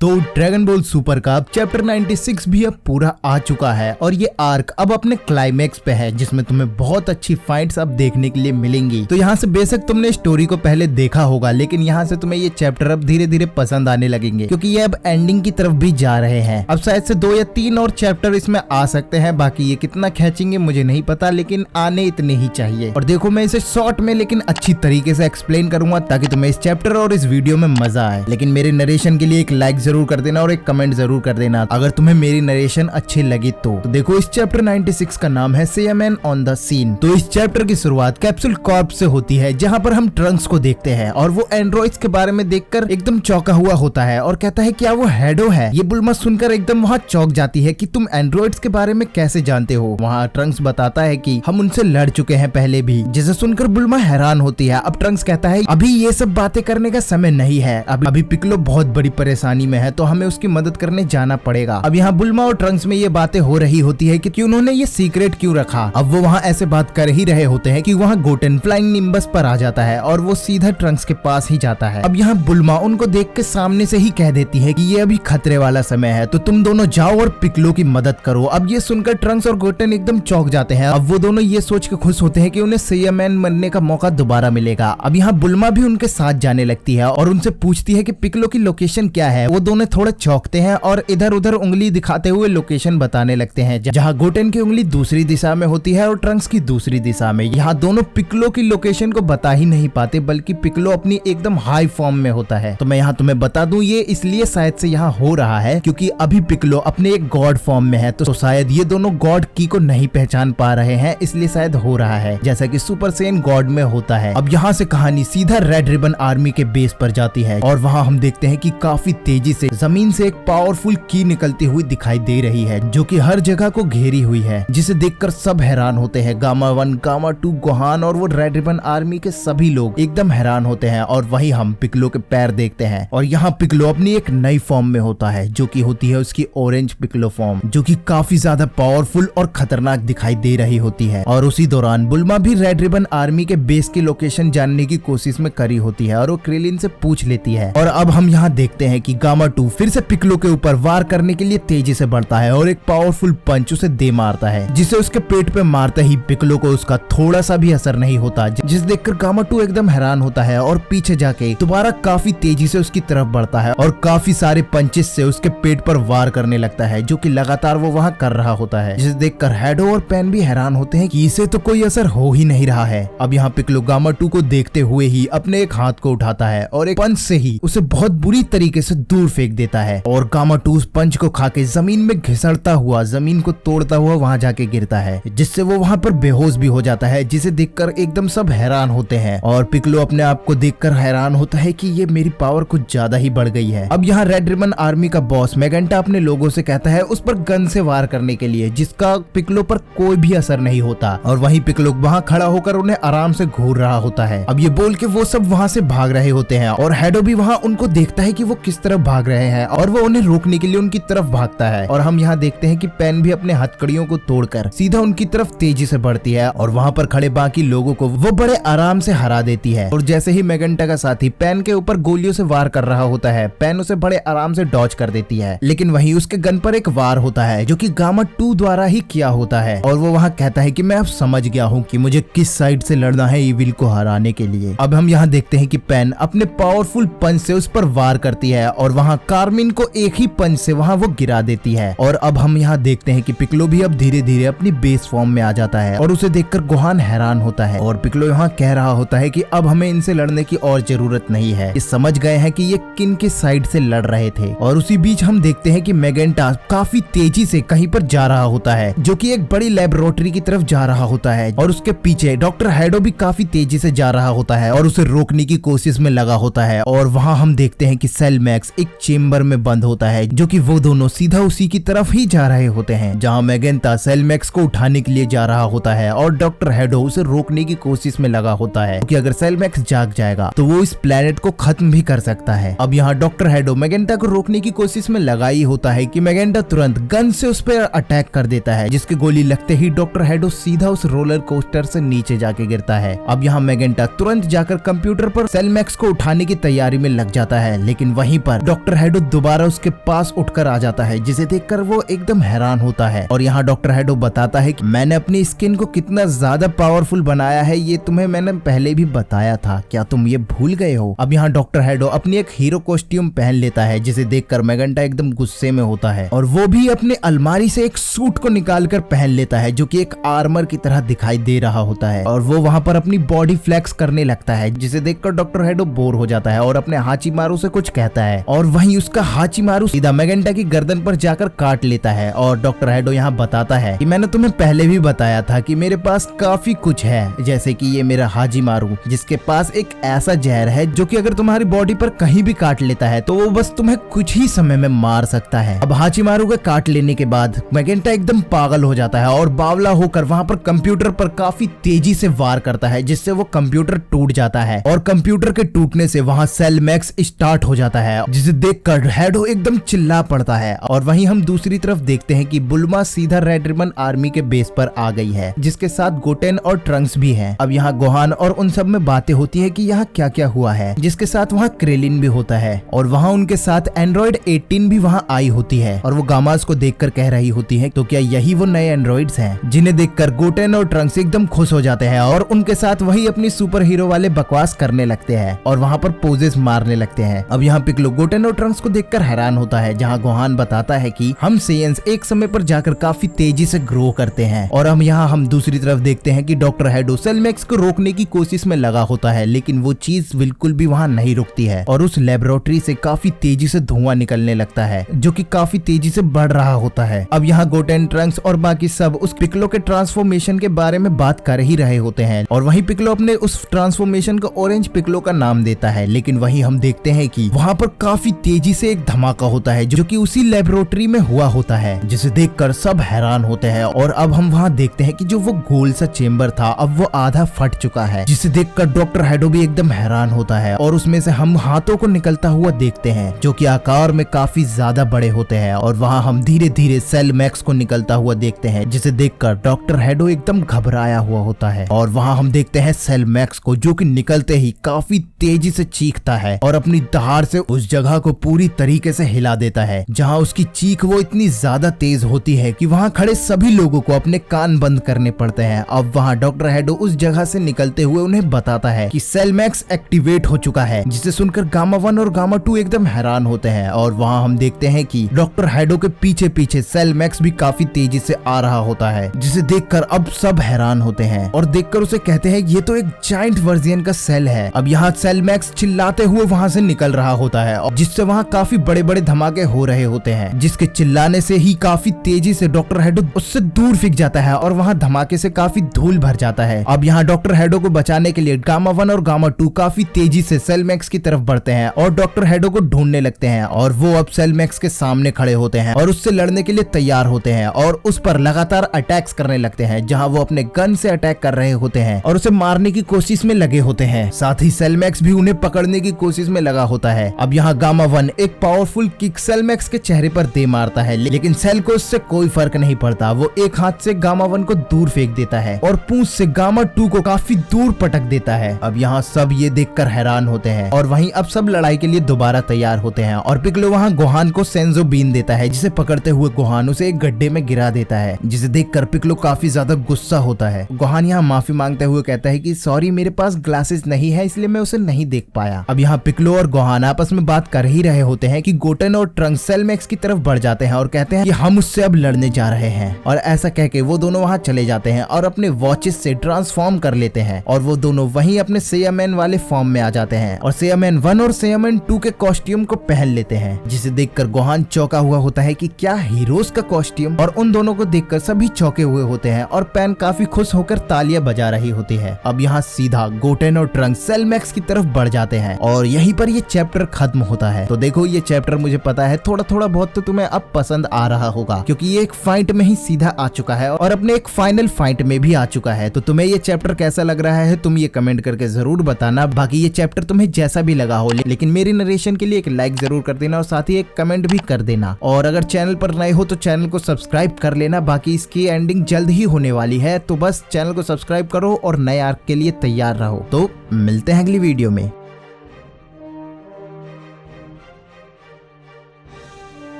तो dragon ball super cup chapter 96 भी अब पूरा आ चुका है और ये आर्क अब अपने क्लाइमेक्स पे है, जिसमें तुम्हें बहुत अच्छी फाइट्स अब देखने के लिए मिलेंगी। तो यहाँ से बेशक तुमने स्टोरी को पहले देखा होगा, लेकिन यहाँ से तुम्हें ये चैप्टर अब धीरे धीरे पसंद आने लगेंगे, क्योंकि ये अब एंडिंग की तरफ भी जा रहे हैं। अब शायद से 2 या 3 और चैप्टर इसमें आ सकते हैं, बाकी ये कितना खींचेंगे मुझे नहीं पता, लेकिन आने इतने ही चाहिए। और देखो, मैं इसे शॉर्ट में लेकिन अच्छी तरीके से एक्सप्लेन करूंगा ताकि तुम्हें इस चैप्टर और इस वीडियो में मजा आए। लेकिन मेरे नरेशन के लिए एक लाइक जरूर कर देना और एक कमेंट जरूर कर देना अगर तुम्हें मेरी नरेशन अच्छी लगी तो देखो, इस चैप्टर 96 का नाम है सैयामैन ऑन द सीन। तो इस चैप्टर की शुरुआत कैप्सूल कॉर्प से होती है, जहाँ पर हम ट्रंक्स को देखते हैं और वो एंड्रॉइड्स के बारे में देखकर एकदम चौंका हुआ होता है और कहता है क्या वो हैडो है। ये बुल्मा सुनकर एकदम वहाँ चौंक जाती है कि तुम एंड्रॉइड्स के बारे में कैसे जानते हो। वहाँ ट्रंक्स बताता है कि हम उनसे लड़ चुके हैं पहले भी, जिसे सुनकर बुल्मा हैरान होती है। अब ट्रंक्स कहता है अभी ये सब बातें करने का समय नहीं है, अभी पिक्लो बहुत बड़ी परेशानी में है, तो हमें उसकी मदद करने जाना पड़ेगा। अब यहाँ बुल्मा और ट्रंक्स में ये बातें हो रही होती है कि उन्होंने ये सीक्रेट क्यों रखा। अब वो वहाँ ऐसे बात कर ही रहे होते हैं कि वहाँ गोटेन फ्लाइंग निम्बस पर आ जाता है और वो सीधा ट्रंक्स के पास ही जाता है। अब यहाँ बुल्मा उनको देख के सामने से ही कह देती है कि ये अभी खतरे वाला समय है, तो तुम दोनों जाओ और पिक्लो की मदद करो। अब ये सुनकर ट्रंक्स और गोटेन एकदम चौंक जाते हैं। अब वो दोनों ये सोच के खुश होते हैं कि उन्हें सैयामैन बनने का मौका दोबारा मिलेगा। अब यहाँ बुल्मा भी उनके साथ जाने लगती है और उनसे पूछती है कि पिक्लो की लोकेशन क्या है। वो दोनों थोड़ा चौंकते हैं और इधर उधर उंगली दिखाते हुए लोकेशन बताने लगते हैं, जहाँ गोटेन की उंगली दूसरी दिशा में होती है और ट्रंक्स की दूसरी दिशा में। यहाँ दोनों पिक्लो की लोकेशन को बता ही नहीं पाते, बल्कि पिक्लो अपनी एकदम हाई फॉर्म में होता है। तो मैं यहाँ तुम्हें बता दूं, ये इसलिए शायद से यहाँ हो रहा है क्योंकि अभी पिक्लो अपने एक गॉड फॉर्म में है, तो शायद ये दोनों गॉड की को नहीं पहचान पा रहे हैं, इसलिए शायद हो रहा है जैसा कि सुपर सेन गॉड में होता है। अब यहाँ से कहानी सीधा रेड रिबन आर्मी के बेस पर जाती है और वहाँ हम देखते हैं कि काफी तेजी से जमीन से एक पावरफुल की निकलती हुई दिखाई दे रही है, जो कि हर जगह को घेरी हुई है, जिसे देखकर सब हैरान होते हैं। गामा 1, गामा 2, गोहान और वो रेड रिबन आर्मी के सभी लोग एकदम हैरान होते हैं। और वहीं हम पिक्लो के पैर देखते हैं और यहाँ पिक्लो अपनी एक नई फॉर्म में होता है, जो कि होती है उसकी ऑरेंज पिक्लो फॉर्म, जो कि काफी ज्यादा पावरफुल और खतरनाक दिखाई दे रही होती है। और उसी दौरान बुल्मा भी रेड रिबन आर्मी के बेस की लोकेशन जानने की कोशिश में करी होती है और वो क्रिलिन से पूछ लेती है। और अब हम यहाँ देखते हैं कि गामा 2 फिर से पिक्लो के ऊपर वार करने के लिए तेजी से बढ़ता है और एक पावरफुल पंच उसे दे मारता है, जिसे उसके पेट पे मारते ही पिक्लो को उसका थोड़ा सा भी असर नहीं होता, जिस देखकर गामा 2 एकदम हैरान होता है और पीछे जाके दोबारा काफी तेजी से उसकी तरफ बढ़ता है और काफी सारे पंचेस से उसके पेट पर वार करने लगता है, जो कि लगातार वो वहाँ कर रहा होता है, जिसे देखकर हैडो और पेन भी हैरान होते हैं कि इसे तो कोई असर हो ही नहीं रहा है। अब यहाँ पिक्लो गामा 2 को देखते हुए ही अपने एक हाथ को उठाता है और एक पंच से ही उसे बहुत बुरी तरीके से दूर फेंक देता है और गामा 2 उस पंच को खाके जमीन में घिसड़ता हुआ, जमीन को तोड़ता हुआ वहाँ जाके गिरता है, जिससे वो वहाँ पर बेहोश भी हो जाता है, जिसे देखकर एकदम सब हैरान होते हैं। और पिक्लो अपने आप को देखकर हैरान होता है कि ये मेरी पावर कुछ ज्यादा ही बढ़ गई है। अब यहाँ रेड रिबन आर्मी का बॉस मैगेंटा अपने लोगों से कहता है उस पर गन से वार करने के लिए, जिसका पिक्लो पर कोई भी असर नहीं होता। और वहीं पिक्लो वहाँ खड़ा होकर उन्हें आराम से घूर रहा होता है। अब ये बोल के वो सब वहाँ से भाग रहे होते हैं और हैडो भी वहाँ उनको देखता है कि वो किस तरफ भाग रहे हैं और वो उन्हें रोकने के लिए उनकी तरफ भागता है। और हम यहाँ देखते हैं कि पेन भी अपने हथकड़ियों को तोड़कर सीधा उनकी तरफ तेजी से बढ़ती है और वहाँ पर खड़े बाकी लोगों को वो बड़े आराम से हरा देती है। और जैसे ही मैगेंटा का साथी पेन के ऊपर गोलियों से वार कर रहा होता है, पेन उसे बड़े आराम से डॉज कर देती है, लेकिन वहीं उसके गन पर एक वार होता है जो कि गामा 2 द्वारा ही किया होता है। और वो वहाँ कहता है कि मैं अब समझ गया हूँ कि मुझे किस साइड से लड़ना है इविल को हराने के लिए। अब हम यहाँ देखते हैं कि पेन अपने पावरफुल पंच से उस पर वार करती है और वहाँ कार्मिन को एक ही पंच से वहाँ वो गिरा देती है। और अब हम यहाँ देखते हैं कि पिक्लो भी अब धीरे धीरे अपनी बेस फॉर्म में आ जाता है और उसे देखकर गोहान हैरान होता है और पिक्लो यहाँ कह रहा होता है कि अब हमें इनसे लड़ने की और जरूरत नहीं है, ये समझ गए हैं कि ये किन के साइड से लड़ रहे थे। और उसी बीच हम देखते हैं कि मैगेंटा काफी तेजी से कहीं पर जा रहा होता है, जो कि एक बड़ी लेबोरेटरी की तरफ जा रहा होता है और उसके पीछे डॉक्टर हैडो भी काफी तेजी से जा रहा होता है और उसे रोकने की कोशिश में लगा होता है। और वहाँ हम देखते हैं कि सेलमैक्स एक चेम्बर में बंद होता है, जो कि वो दोनों सीधा उसी की तरफ ही जा रहे होते हैं, जहाँ मैगेंटा सेलमैक्स को उठाने के लिए जा रहा होता है और डॉक्टर हैडो उसे रोकने की कोशिश में लगा होता है कि अगर सेलमैक्स जाग जाएगा तो वो इस प्लेनेट को खत्म भी कर सकता है। अब यहाँ डॉक्टर हैडो मैगेंटा को रोकने की कोशिश में लगा ही होता है कि मैगेंटा तुरंत गन से उस पर अटैक कर देता है, जिसकी गोली लगते ही डॉक्टर हैडो सीधा उस रोलर कोस्टर से नीचे जाके गिरता है। अब यहाँ मैगेंटा तुरंत जाकर कंप्यूटर पर सेलमैक्स को उठाने की तैयारी में लग जाता है, लेकिन वहीं पर डॉक्टर डॉक्टर हेडो दोबारा उसके पास उठकर आ जाता है, जिसे देखकर वो एकदम हैरान होता है। और यहाँ डॉक्टर हेडो बताता है कि मैंने अपनी स्किन को कितना ज्यादा पावरफुल बनाया है, ये तुम्हें मैंने पहले भी बताया था, क्या तुम ये भूल गए हो। अब यहाँ डॉक्टर हेडो अपनी एक हीरो कॉस्ट्यूम पहन लेता है, जिसे देखकर मैगेंटा एकदम गुस्से में होता है और वो भी अपने अलमारी से एक सूट को निकाल कर पहन लेता है, जो कि एक आर्मर की तरह दिखाई दे रहा होता है। और वो वहां पर अपनी बॉडी फ्लेक्स करने लगता है, जिसे देखकर डॉक्टर हेडो बोर हो जाता है और अपने हाचीमारू से कुछ कहता है। और वहीं उसका हाचीमारू सीधा मैगेंटा की गर्दन पर जाकर काट लेता है। और डॉक्टर हेडो यहाँ बताता है कि मैंने तुम्हें पहले भी बताया था कि मेरे पास काफी कुछ है, जैसे कि ये मेरा हाचीमारू, जिसके पास एक ऐसा जहर है जो कि अगर तुम्हारी बॉडी पर कहीं भी काट लेता है तो वो बस तुम्हें कुछ ही समय में मार सकता है। अब हाचीमारू के काट लेने के बाद मैगेंटा एकदम पागल हो जाता है और बावला होकर वहां पर कंप्यूटर पर काफी तेजी से वार करता है, जिससे वो कंप्यूटर टूट जाता है। और कंप्यूटर के टूटने से वहां सेल मैक्स स्टार्ट हो जाता है, जिसे देखकर हेडो एकदम चिल्ला पड़ता है। और वहीं हम दूसरी तरफ देखते हैं कि बुल्मा सीधा रेड रिबन आर्मी के बेस पर आ गई है, जिसके साथ गोटेन और ट्रंक्स भी हैं। अब यहाँ गोहान और उन सब में बातें होती है कि यहाँ क्या क्या हुआ है, जिसके साथ वहाँ क्रेलिन भी होता है और वहाँ उनके साथ एंड्रॉइड 18 भी वहाँ आई होती है। और वो गामास को देखकर कह रही होती है तो क्या यही वो नए एंड्रॉइड्स हैं, जिन्हें देखकर गोटेन और ट्रंक्स एकदम खुश हो जाते हैं और उनके साथ वही अपनी सुपर हीरो वाले बकवास करने लगते हैं और वहाँ पर पोजेस मारने लगते हैं। अब यहाँ पिकलो गोटेन और ट्रंक्स को देखकर हैरान होता है, जहाँ गोहान बताता है कि हम सेयंस एक समय पर जाकर काफी तेजी से ग्रो करते हैं। और हम दूसरी तरफ देखते हैं कि डॉक्टर हेडो सेल मैक्स को रोकने की कोशिश में लगा होता है, लेकिन वो चीज बिल्कुल भी वहाँ नहीं रुकती है और उस लेबोरेटरी से काफी तेजी से धुआं निकलने लगता है, जो कि काफी तेजी से बढ़ रहा होता है। अब यहाँ गोटेन, ट्रंक्स और बाकी सब उस पिकलो के ट्रांसफॉर्मेशन के बारे में बात कर ही रहे होते हैं और वहीं पिकलो अपने उस ट्रांसफॉर्मेशन को ऑरेंज पिकलो का नाम देता है। लेकिन वहीं हम देखते हैं कि वहाँ पर काफी तेजी से एक धमाका होता है, जो कि उसी लेबोरेटरी में हुआ होता है, जिसे देखकर सब हैरान होते हैं। और अब हम वहाँ देखते हैं कि जो वो गोल सा चेम्बर था अब वो आधा फट चुका है, जिसे देखकर डॉक्टर हेडो भी एकदम हैरान होता है और उसमें से हम हाथों को निकलता हुआ देखते हैं, जो कि आकार में काफी ज्यादा बड़े होते हैं। और वहाँ हम धीरे धीरे सेल मैक्स को निकलता हुआ देखते हैं, जिसे देखकर डॉक्टर हेडो एकदम घबराया हुआ होता है। और वहाँ हम देखते हैं सेल मैक्स को, जो कि निकलते ही काफी तेजी से चीखता है और अपनी दहाड़ से उस जगह को पूरी तरीके से हिला देता है, जहाँ उसकी चीख वो इतनी ज्यादा तेज होती है कि वहाँ खड़े सभी लोगों को अपने कान बंद करने पड़ते हैं। अब वहाँ डॉक्टर हेडो उस जगह से निकलते हुए उन्हें बताता है कि सेल मैक्स एक्टिवेट हो चुका है, जिसे सुनकर गामा 1 और गामा 2 एकदम हैरान होते हैं। और वहाँ हम देखते हैं कि डॉक्टर हेडो के पीछे पीछे सेल मैक्स भी काफी तेजी से आ रहा होता है, जिसे देखकर अब सब हैरान होते हैं और देखकर उसे कहते हैं ये तो एक जायंट वर्जन का सेल है। अब यहाँ सेल मैक्स चिल्लाते हुए वहाँ से निकल रहा होता है, जिससे वहाँ काफी बड़े बड़े धमाके हो रहे होते हैं, जिसके चिल्लाने से ही काफी तेजी से डॉक्टर हेडो उससे दूर फेंक जाता है और वहाँ धमाके से काफी धूल भर जाता है। अब यहाँ डॉक्टर हेडो को बचाने के लिए गामा 1 और गामा 2 काफी तेजी से सेल मैक्स की तरफ बढ़ते हैं और डॉक्टर हेडो को ढूंढने लगते हैं। और वो अब सेल मैक्स के सामने खड़े होते हैं और उससे लड़ने के लिए तैयार होते हैं और उस पर लगातार अटैक्स करने लगते हैं, जहाँ वो अपने गन से अटैक कर रहे होते हैं और उसे मारने की कोशिश में लगे होते हैं। साथ ही सेल मैक्स भी उन्हें पकड़ने की कोशिश में लगा होता है। अब यहाँ गामा 1 एक पावरफुल किक सेल मैक्स के चेहरे पर दे मारता है, लेकिन सेल को उससे कोई फर्क नहीं पड़ता। वो एक हाथ से गामा 1 को दूर फेंक देता है और पूंछ से गामा 2 को काफी दूर पटक देता है। अब यहाँ सब ये देखकर हैरान होते हैं और वहीं अब सब लड़ाई के लिए दोबारा तैयार होते हैं और पिकलो वहाँ गोहान को सेंजो बीन देता है, जिसे पकड़ते हुए गोहान उसे एक गड्ढे में गिरा देता है, जिसे देखकर पिकलो काफी ज्यादा गुस्सा होता है। गोहान यहाँ माफी मांगते हुए कहता है कि सॉरी, मेरे पास ग्लासेस नहीं है इसलिए मैं उसे नहीं देख पाया। अब यहाँ पिकलो और गोहान आपस में बात कर ही रहे होते हैं कि गोटेन और ट्रंक्स सेल मैक्स की तरफ बढ़ जाते हैं और कहते हैं कि हम उससे अब लड़ने जा रहे हैं। और ऐसा कह के वो दोनों वहाँ चले जाते हैं और अपने वॉचेस से ट्रांसफॉर्म कर लेते हैं और वो दोनों वहीं अपने सेयामैन वाले फॉर्म में आ जाते हैं और सेयामैन 1 और सेयामैन 2 के कॉस्ट्यूम को पहन लेते हैं, जिसे देखकर गोहान चौंका हुआ होता है कि क्या हीरोज का कॉस्ट्यूम। और उन दोनों को देखकर सभी चौंके हुए होते हैं और पैन काफी खुश होकर तालियां बजा रही होती है। अब यहाँ सीधा गोटेन और ट्रंक्स सेल मैक्स की तरफ बढ़ जाते हैं और यहीं पर ये चैप्टर खत्म होता है। तो देखो ये चैप्टर मुझे पता है थोड़ा थोड़ा बहुत तो तुम्हें अब पसंद आ रहा होगा, क्योंकि ये एक फाइट में ही सीधा आ चुका है और अपने एक फाइनल फाइट में भी आ चुका है। तो तुम्हें ये चैप्टर कैसा लग रहा है तुम ये कमेंट करके जरूर बताना। बाकी ये चैप्टर तुम्हें जैसा भी लगा हो, लेकिन मेरी नरेशन के लिए एक लाइक जरूर कर देना और साथ ही एक कमेंट भी कर देना। और अगर चैनल पर नए हो तो चैनल को सब्सक्राइब कर लेना। बाकी इसकी एंडिंग जल्द ही होने वाली है, तो बस चैनल को सब्सक्राइब करो और नए आर्क के लिए तैयार रहो। तो मिलते हैं अगली वीडियो में।